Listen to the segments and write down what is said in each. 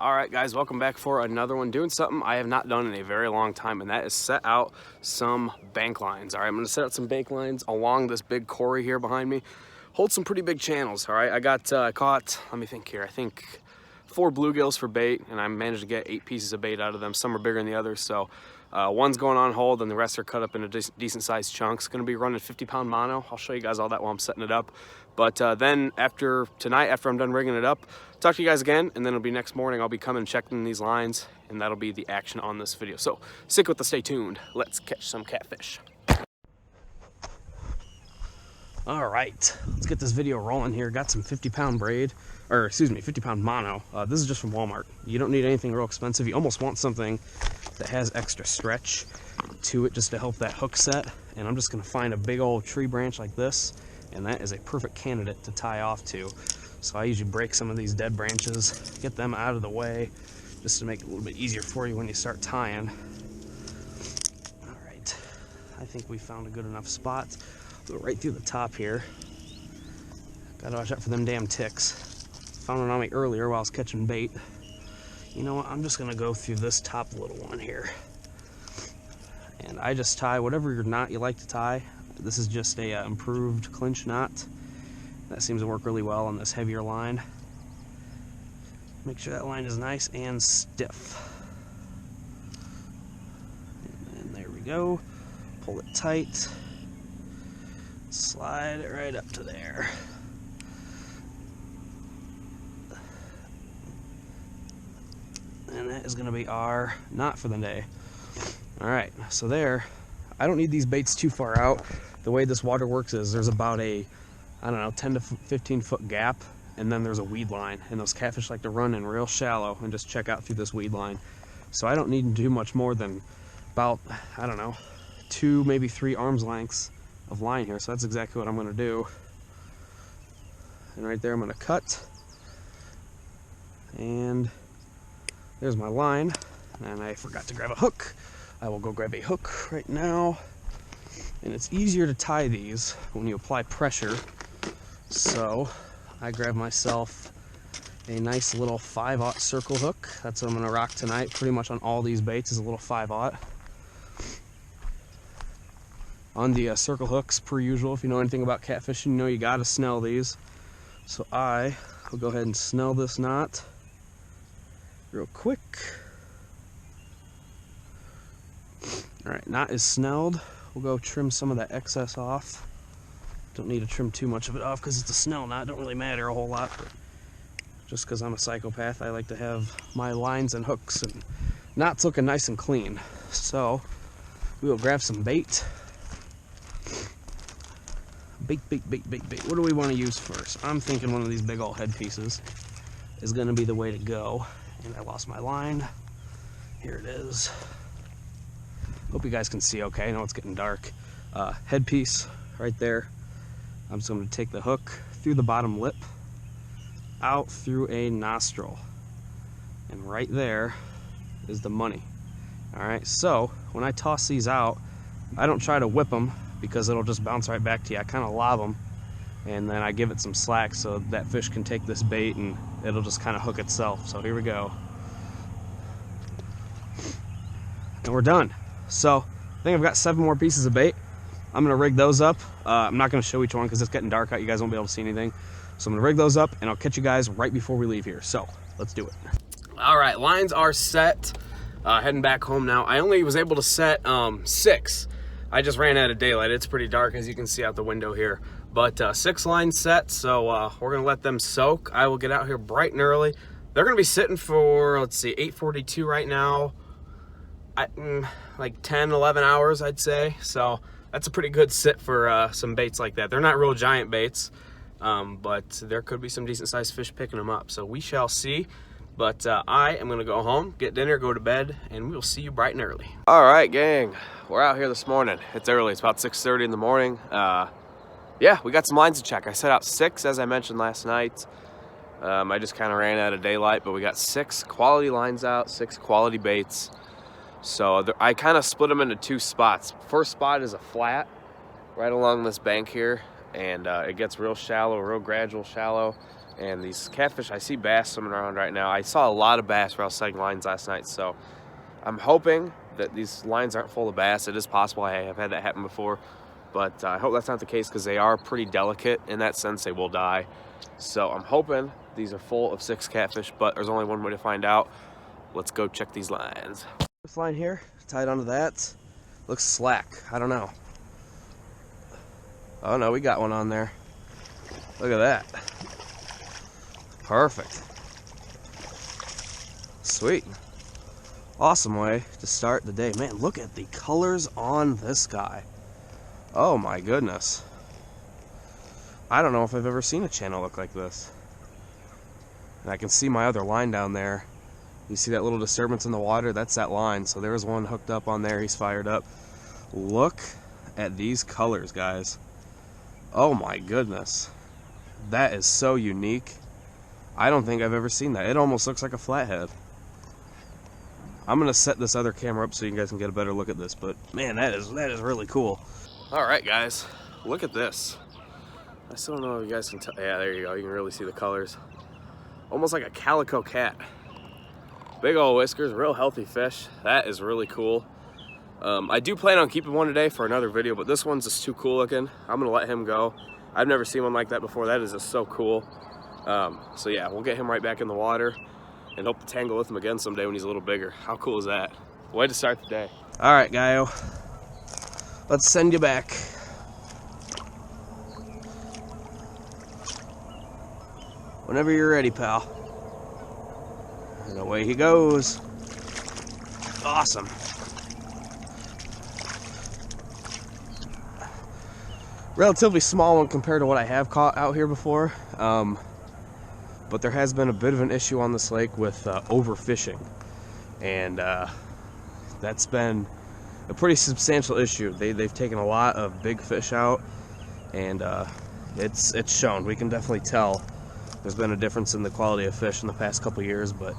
All right, guys, welcome back for another one. Doing something I have not done in a very long time, and that is set out some bank lines. All right, I'm gonna set out some bank lines along this big quarry here behind me. Hold some pretty big channels. All right, I got caught, let me think here, I think 4 bluegills for bait, and I managed to get 8 pieces of bait out of them. Some are bigger than the others, so one's going on hold and the rest are cut up into decent sized chunks. Gonna be running 50-pound mono. I'll show you guys all that while I'm setting it up. But then after tonight, after I'm done rigging it up, talk to you guys again, and then it'll be next morning. I'll be coming and checking these lines, and that'll be the action on this video. So stick with us, stay tuned. Let's catch some catfish. All right, let's get this video rolling here. Got some 50-pound braid, or excuse me, 50-pound mono. This is just from Walmart. You don't need anything real expensive. You almost want something that has extra stretch to it just to help that hook set. And I'm just gonna find a big old tree branch like this, and that is a perfect candidate to tie off to. So I usually break some of these dead branches, get them out of the way, just to make it a little bit easier for you when you start tying. All right, I think we found a good enough spot. Go right through the top here. Gotta watch out for them damn ticks. Found one on me earlier while I was catching bait. You know what, I'm just gonna go through this top little one here. And I just tie whatever knot you like to tie. This is just a improved clinch knot. That seems to work really well on this heavier line. Make sure that line is nice and stiff. And there we go. Pull it tight. Slide it right up to there. And that is gonna be our knot for the day. All right, so there, I don't need these baits too far out. The way this water works is there's about a, I don't know, 10 to 15 foot gap, and then there's a weed line, and those catfish like to run in real shallow and just check out through this weed line. So I don't need to do much more than about, I don't know, 2, maybe 3 arms lengths of line here. So that's exactly what I'm gonna do. And right there I'm gonna cut, and there's my line. And I forgot to grab a hook. I will go grab a hook right now. And it's easier to tie these when you apply pressure. So I grab myself a nice little 5/0 circle hook. That's what I'm gonna rock tonight. Pretty much on all these baits is a little 5/0. On the circle hooks, per usual, if you know anything about catfishing, you know you gotta snell these. So I will go ahead and snell this knot real quick. All right, knot is snelled. We'll go trim some of that excess off. Don't need to trim too much of it off because it's a snell knot. Don't really matter a whole lot, but just because I'm a psychopath, I like to have my lines and hooks and knots looking nice and clean. So we will grab some bait. Bait. What do we want to use first? I'm thinking one of these big old head pieces is going to be the way to go. And I lost my line. Here it is. Hope you guys can see okay. I know it's getting dark. Headpiece right there. I'm just going to take the hook through the bottom lip, out through a nostril. And right there is the money. All right, so when I toss these out, I don't try to whip them because it'll just bounce right back to you. I kind of lob them, and then I give it some slack so that fish can take this bait and it'll just kind of hook itself. So here we go. And we're done. So I think I've got 7 more pieces of bait. I'm gonna rig those up. I'm not gonna show each one because it's getting dark out. You guys won't be able to see anything. So I'm gonna rig those up and I'll catch you guys right before we leave here. So let's do it. All right, lines are set. Heading back home now. I only was able to set 6. I just ran out of daylight. It's pretty dark as you can see out the window here. But 6 lines set, so we're gonna let them soak. I will get out here bright and early. They're gonna be sitting for, let's see, 8:42 right now. Like 10, 11 hours, I'd say. So that's a pretty good sit for some baits like that. They're not real giant baits, but there could be some decent sized fish picking them up. So we shall see. But I am gonna go home, get dinner, go to bed, and we will see you bright and early. All right, gang, we're out here this morning. It's early, it's about 6:30 in the morning. Yeah, we got some lines to check. I set out 6, as I mentioned last night. I just kind of ran out of daylight, but we got 6 quality lines out, 6 quality baits. So I kind of split them into 2 spots. First spot is a flat right along this bank here, and it gets real shallow, real gradual shallow. And these catfish, I see bass swimming around right now. I saw a lot of bass where I was setting lines last night, so I'm hoping that these lines aren't full of bass. It is possible, I have had that happen before, but I hope that's not the case because they are pretty delicate in that sense. They will die. So I'm hoping these are full of 6 catfish, but there's only one way to find out. Let's go check these lines. This line here, tied onto that, looks slack. I don't know. Oh no, we got one on there. Look at that. Perfect. Sweet. Awesome way to start the day. Man, look at the colors on this guy. Oh my goodness. I don't know if I've ever seen a channel look like this. And I can see my other line down there. You see that little disturbance in the water? That's that line. So there's one hooked up on there. He's fired up. Look at these colors, guys. Oh my goodness. That is so unique. I don't think I've ever seen that. It almost looks like a flathead. I'm gonna set this other camera up so you guys can get a better look at this, but man, that is really cool. All right, guys, look at this. I still don't know if you guys can tell. Yeah, there you go. You can really see the colors. Almost like a calico cat. Big old whiskers, real healthy fish. That is really cool. I do plan on keeping one today for another video, but this one's just too cool looking. I'm gonna let him go. I've never seen one like that before. That is just so cool. So yeah, we'll get him right back in the water and hope to tangle with him again someday when he's a little bigger. How cool is that? Way to start the day. All right, Gaio, let's send you back. Whenever you're ready, pal. And away he goes. Awesome. Relatively small one compared to what I have caught out here before. But there has been a bit of an issue on this lake with overfishing. And that's been a pretty substantial issue. They've taken a lot of big fish out, and it's shown. We can definitely tell there's been a difference in the quality of fish in the past couple years, but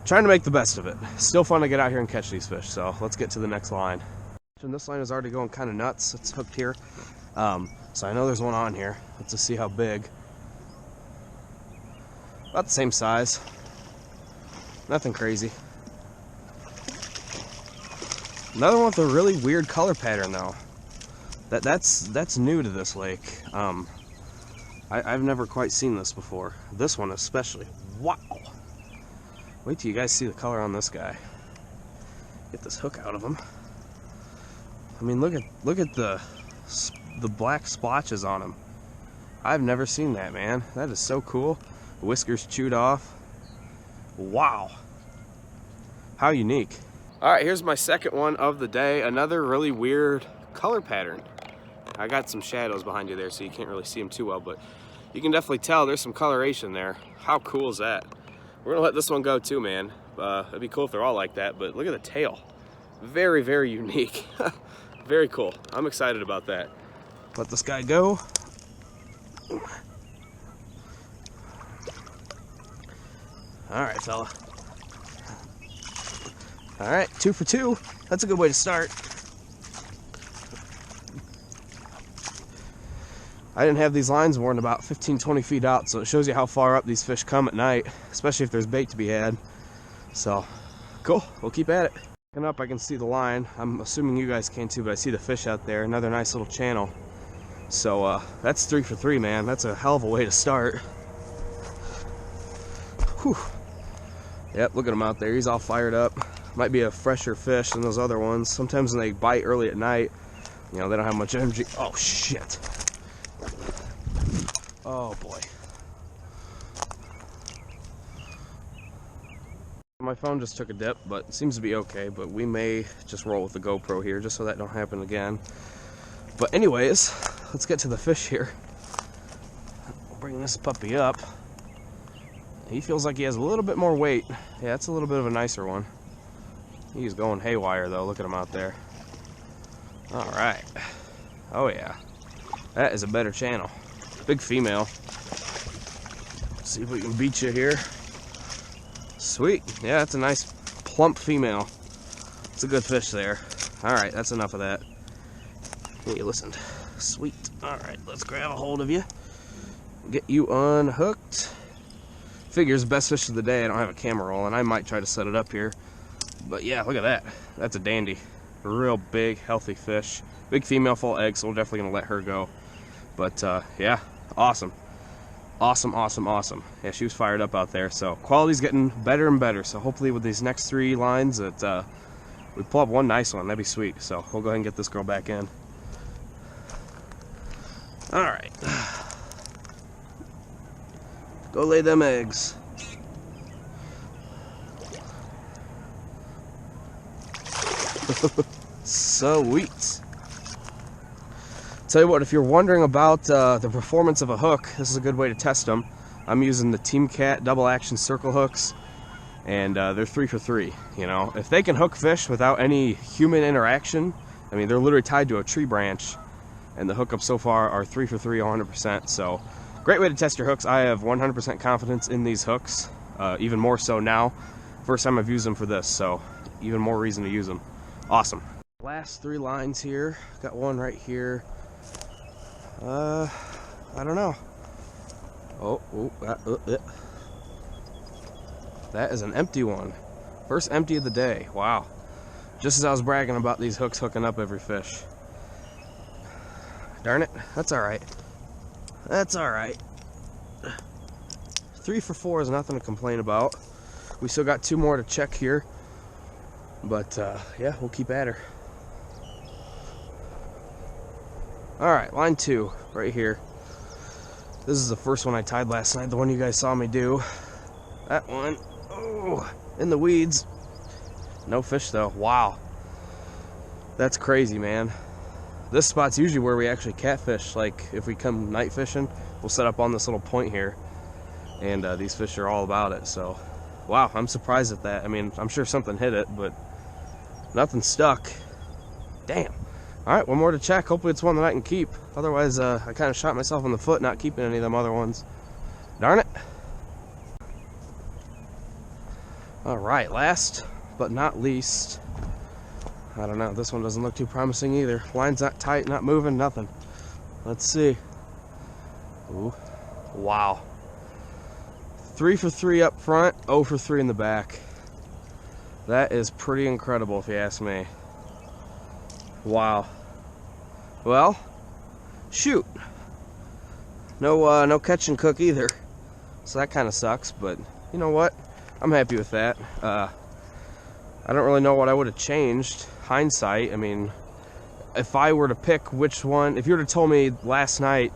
trying to make the best of it. Still fun to get out here and catch these fish, so let's get to the next line. And this line is already going kind of nuts. It's hooked here. So I know there's one on here. Let's just see how big. About the same size. Nothing crazy. Another one with a really weird color pattern though. That's new to this lake. I've never quite seen this before. This one especially. Wow. Wait till you guys see the color on this guy. Get this hook out of him. I mean, look at the black splotches on him. I've never seen that, man. That is so cool. Whiskers chewed off. Wow. How unique. All right, here's my second one of the day. Another really weird color pattern. I got some shadows behind you there, so you can't really see them too well, but you can definitely tell there's some coloration there. How cool is that? We're gonna let this one go too, man. It'd be cool if they're all like that, but look at the tail. Very, very unique. Very cool. I'm excited about that. Let this guy go. All right, fella. All right, 2 for 2. That's a good way to start. I didn't have these lines more than about 15-20 feet out, so it shows you how far up these fish come at night, especially if there's bait to be had. So, cool. We'll keep at it. Looking up, I can see the line. I'm assuming you guys can too, but I see the fish out there. Another nice little channel. So, that's 3 for 3, man. That's a hell of a way to start. Whew. Yep, look at him out there. He's all fired up. Might be a fresher fish than those other ones. Sometimes when they bite early at night, you know, they don't have much energy. Oh, shit. Oh, boy. My phone just took a dip, but it seems to be okay. But we may just roll with the GoPro here just so that don't happen again. But anyways, let's get to the fish here. I'll bring this puppy up. He feels like he has a little bit more weight. Yeah, it's a little bit of a nicer one. He's going haywire though. Look at him out there. All right. Oh yeah. That is a better channel. Big female. Let's see if we can beat you here. Sweet. Yeah, that's a nice plump female. It's a good fish there. All right, that's enough of that. Hey, listen. Sweet. All right, let's grab a hold of you. Get you unhooked. figures, best fish of the day. I don't have a camera roll, and I might try to set it up here. But yeah, look at that. That's a dandy. A real big, healthy fish. Big female, full egg, so we're definitely gonna let her go. But yeah, awesome. Awesome, awesome, awesome. Yeah, she was fired up out there. So quality's getting better and better. So hopefully with these next 3 lines that we pull up one nice one, that'd be sweet. So we'll go ahead and get this girl back in. All right. Go lay them eggs. Sweet. Tell you what, if you're wondering about the performance of a hook, this is a good way to test them. I'm using the Team Cat double action circle hooks, and they're 3 for 3. You know, if they can hook fish without any human interaction, I mean, they're literally tied to a tree branch, and the hookups so far are 3 for 3, 100%. So, great way to test your hooks. I have 100% confidence in these hooks, even more so now. First time I've used them for this, so even more reason to use them. Awesome. Last 3 lines here. Got one right here. I don't know. That is an empty one. First empty of the day. Wow. Just as I was bragging about these hooks hooking up every fish. Darn it. That's all right. That's all right. 3 for 4 is nothing to complain about. We still got 2 more to check here. But yeah, we'll keep at her. Alright, line 2, right here. This is the first one I tied last night, the one you guys saw me do. That one, oh, in the weeds. No fish though, wow. That's crazy, man. This spot's usually where we actually catfish. Like, if we come night fishing, we'll set up on this little point here. And these fish are all about it, so. Wow, I'm surprised at that. I mean, I'm sure something hit it, but nothing stuck. Damn. All right, one more to check. Hopefully it's one that I can keep. Otherwise, I kind of shot myself in the foot not keeping any of them other ones. Darn it. All right, last but not least. I don't know. This one doesn't look too promising either. Line's not tight, not moving, nothing. Let's see. Ooh, wow. 3 for 3 up front, 0 for 3 in the back. That is pretty incredible if you ask me. Wow. Well, shoot. No catch and cook either. So that kind of sucks, but you know what? I'm happy with that. I don't really know what I would have changed. Hindsight, I mean, if I were to pick which one, if you would have told me last night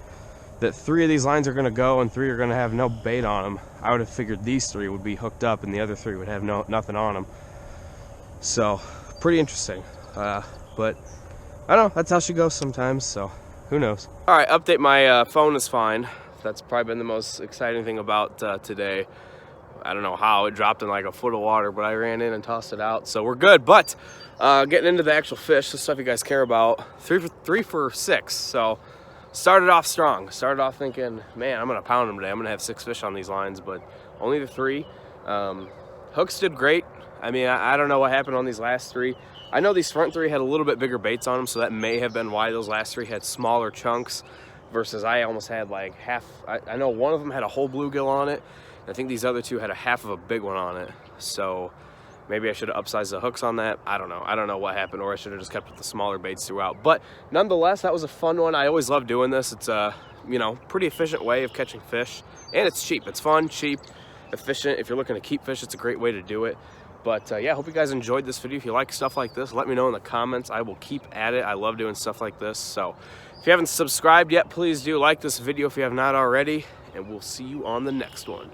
that 3 of these lines are going to go and 3 are going to have no bait on them, I would have figured these 3 would be hooked up and the other 3 would have nothing on them. So, pretty interesting. But I don't know, that's how she goes sometimes, so who knows. All right, update, my phone is fine. That's probably been the most exciting thing about today. I don't know how, it dropped in like a foot of water, but I ran in and tossed it out, so we're good. But getting into the actual fish, the stuff you guys care about, 3 for 6, so started off strong. Started off thinking, man, I'm gonna pound them today. I'm gonna have 6 fish on these lines, but only the 3. Hooks did great. I mean, I don't know what happened on these last 3. I know these front 3 had a little bit bigger baits on them, so that may have been why those last 3 had smaller chunks versus I almost had like half. I know one of them had a whole bluegill on it. I think these other 2 had a half of a big one on it. So maybe I should have upsized the hooks on that. I don't know. I don't know what happened, or I should have just kept with the smaller baits throughout. But nonetheless, that was a fun one. I always love doing this. It's a, you know, pretty efficient way of catching fish, and it's cheap. It's fun, cheap, efficient. If you're looking to keep fish, it's a great way to do it. But yeah, I hope you guys enjoyed this video. If you like stuff like this, let me know in the comments. I will keep at it. I love doing stuff like this. So if you haven't subscribed yet, please do like this video if you have not already, and we'll see you on the next one.